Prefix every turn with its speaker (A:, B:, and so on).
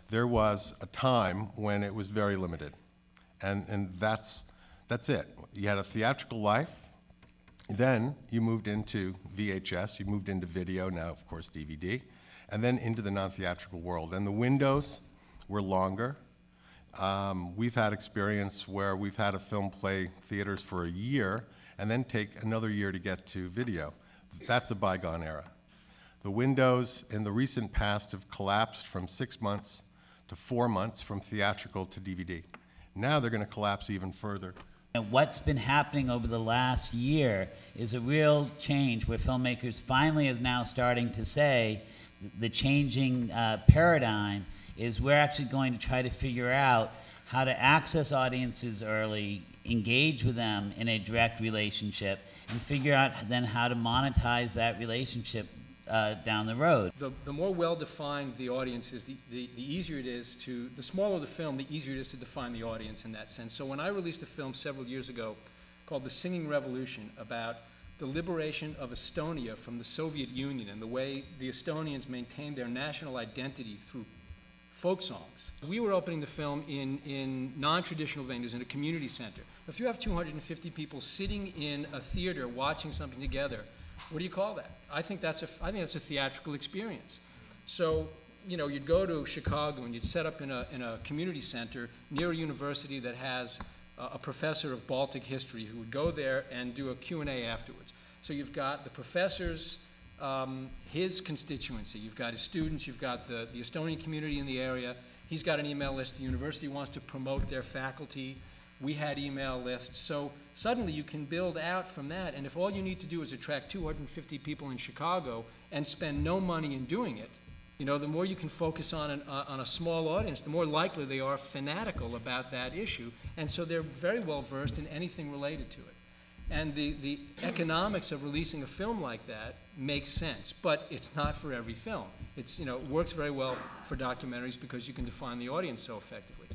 A: there was a time when it was very limited. And that's it. You had a theatrical life, then you moved into VHS, you moved into video, now of course DVD, and then into the non-theatrical world. And the windows were longer. We've had experience where we've had a film play theaters for a year and then take another year to get to video. That's a bygone era. The windows in the recent past have collapsed from 6 months to 4 months, from theatrical to DVD. Now they're going to collapse even further.
B: And what's been happening over the last year is a real change where filmmakers finally is now starting to say the changing paradigm is we're actually going to try to figure out how to access audiences early, engage with them in a direct relationship, and figure out then how to monetize that relationship down the road.
C: The more well-defined the audience is, the easier it is to, the smaller the film, the easier it is to define the audience in that sense. So when I released a film several years ago called The Singing Revolution, about the liberation of Estonia from the Soviet Union and the way the Estonians maintained their national identity through folk songs. We were opening the film in non-traditional venues, in a community center. If you have 250 people sitting in a theater watching something together, what do you call that? I think that's a theatrical experience. So, you know, you'd go to Chicago and you'd set up in a community center near a university that has a professor of Baltic history who would go there and do a Q&A afterwards. So you've got the professor's, his constituency, you've got his students, you've got the Estonian community in the area. He's got an email list. The university wants to promote their faculty. We had email lists. So suddenly you can build out from that, and if all you need to do is attract 250 people in Chicago and spend no money in doing it, you know, the more you can focus on a small audience, the more likely they are fanatical about that issue, and so they're very well versed in anything related to it. And the economics of releasing a film like that makes sense, but it's not for every film. It's, you know, it works very well for documentaries because you can define the audience so effectively.